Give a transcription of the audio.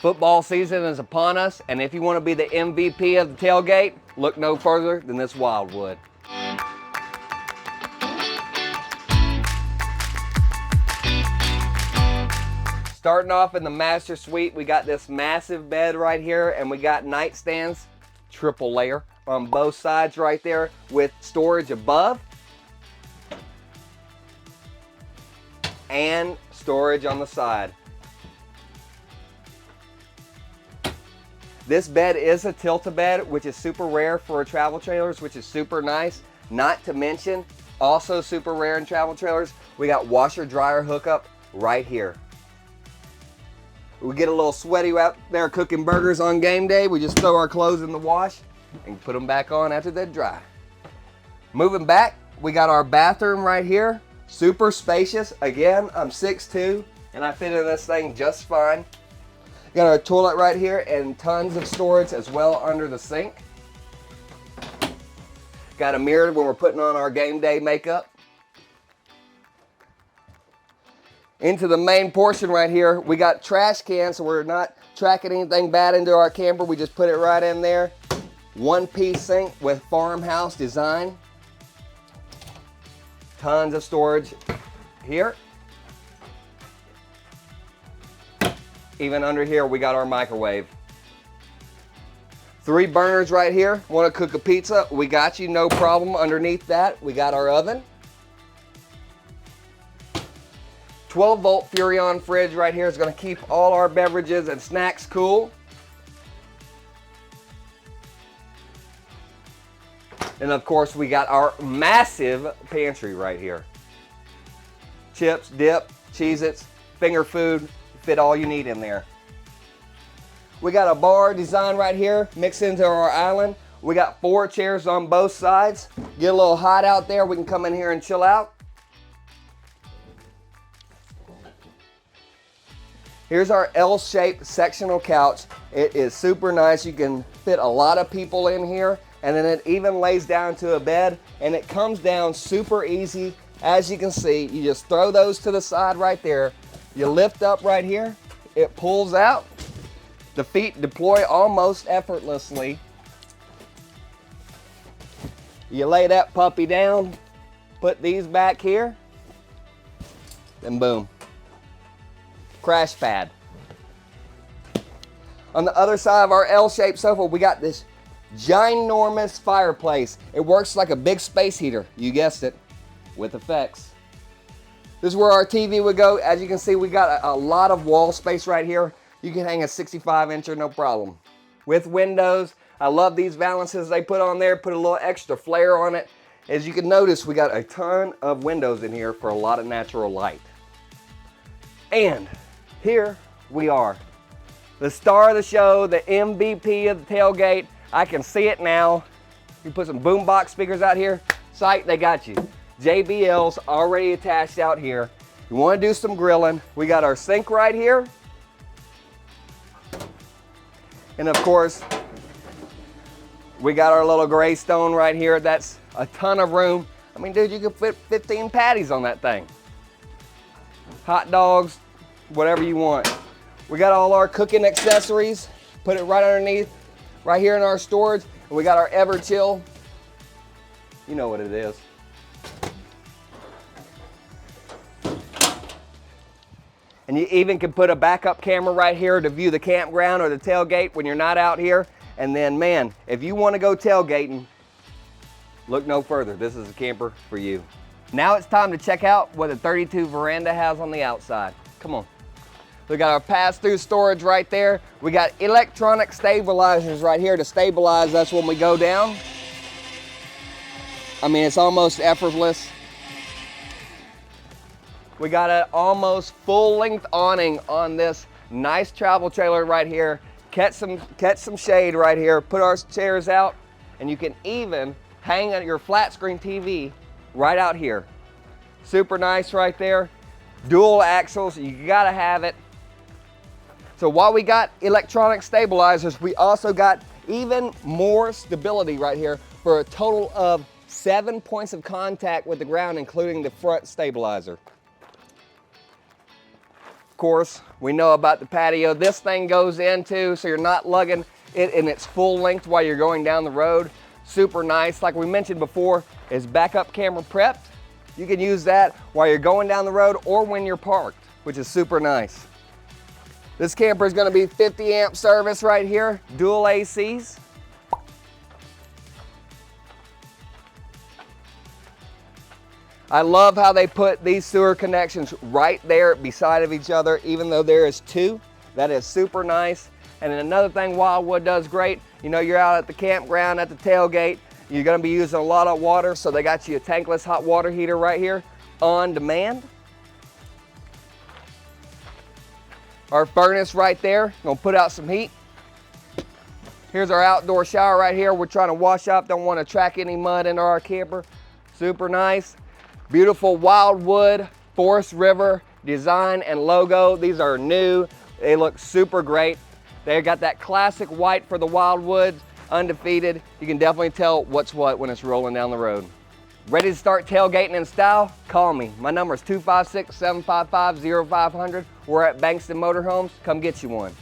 Football season is upon us, and if you want to be the MVP of the tailgate, look no further than this Wildwood. Starting off in the master suite, we got this massive bed right here, and we got nightstands, triple layer, on both sides right there with storage above and storage on the side. This bed is a tilt-a-bed, which is super rare for travel trailers, which is super nice. Not to mention, also super rare in travel trailers, we got washer dryer hookup right here. We get a little sweaty out there cooking burgers on game day, we just throw our clothes in the wash and put them back on after they dry. Moving back, we got our bathroom right here. Super spacious. Again, I'm 6'2", and I fit in this thing just fine. Got our toilet right here and tons of storage as well under the sink. Got a mirror when we're putting on our game day makeup. Into the main portion right here, we got trash cans, so we're not tracking anything bad into our camper. We just put it right in there. One-piece sink with farmhouse design. Tons of storage here. Even under here, we got our microwave. 3 burners right here. Want to cook a pizza? We got you, no problem. Underneath that, we got our oven. 12-volt Furrion fridge right here is going to keep all our beverages and snacks cool. And of course, we got our massive pantry right here. Chips, dip, Cheez-Its, finger food, fit all you need in there. We got a bar design right here mixed into our island. We got 4 chairs on both sides. Get a little hot out there, we can come in here and chill out. Here's our L-shaped sectional couch. It is super nice. You can fit a lot of people in here, and then it even lays down to a bed, and it comes down super easy. As you can see, you just throw those to the side right there. You lift up right here, it pulls out. The feet deploy almost effortlessly. You lay that puppy down, put these back here, then boom. Crash pad. On the other side of our L-shaped sofa, we got this ginormous fireplace. It works like a big space heater, you guessed it, with effects. This is where our TV would go. As you can see, we got a lot of wall space right here. You can hang a 65-incher, no problem. With windows, I love these valances they put on there, put a little extra flair on it. As you can notice, we got a ton of windows in here for a lot of natural light. And here we are. The star of the show, the MVP of the tailgate. I can see it now. You put some boombox speakers out here, sight, they got you. JBL's already attached out here. You want to do some grilling, we got our sink right here. And of course, we got our little gray stone right here. That's a ton of room. I mean, dude, you can fit 15 patties on that thing. Hot dogs, whatever you want. We got all our cooking accessories. Put it right underneath, right here in our storage. And we got our Everchill. You know what it is. And you even can put a backup camera right here to view the campground or the tailgate when you're not out here. And then, man, if you want to go tailgating, look no further. This is a camper for you. Now it's time to check out what the 32 veranda has on the outside. Come on. We got our pass-through storage right there. We got electronic stabilizers right here to stabilize us when we go down. I mean, it's almost effortless. We got an almost full-length awning on this nice travel trailer right here. Catch some shade right here. Put our chairs out, and you can even hang your flat screen TV right out here. Super nice right there. Dual axles, you gotta have it. So while we got electronic stabilizers, we also got even more stability right here for a total of 7 points of contact with the ground, including the front stabilizer. Of course, we know about the patio. This thing goes into, so you're not lugging it in its full length while you're going down the road. Super nice. Like we mentioned before, is backup camera prepped. You can use that while you're going down the road or when you're parked, which is super nice. This camper is going to be 50 amp service right here, dual ACs. I love how they put these sewer connections right there beside of each other, even though there is two. That is super nice. And then another thing Wildwood does great, you know, you're out at the campground, at the tailgate, you're gonna be using a lot of water, so they got you a tankless hot water heater right here on demand. Our furnace right there, gonna put out some heat. Here's our outdoor shower right here. We're trying to wash up, don't wanna track any mud into our camper. Super nice. Beautiful Wildwood Forest River design and logo. These are new. They look super great. They got that classic white for the Wildwoods, undefeated. You can definitely tell what's what when it's rolling down the road. Ready to start tailgating in style? Call me. My number is 256-755-0500. We're at Bankston Motor Homes. Come get you one.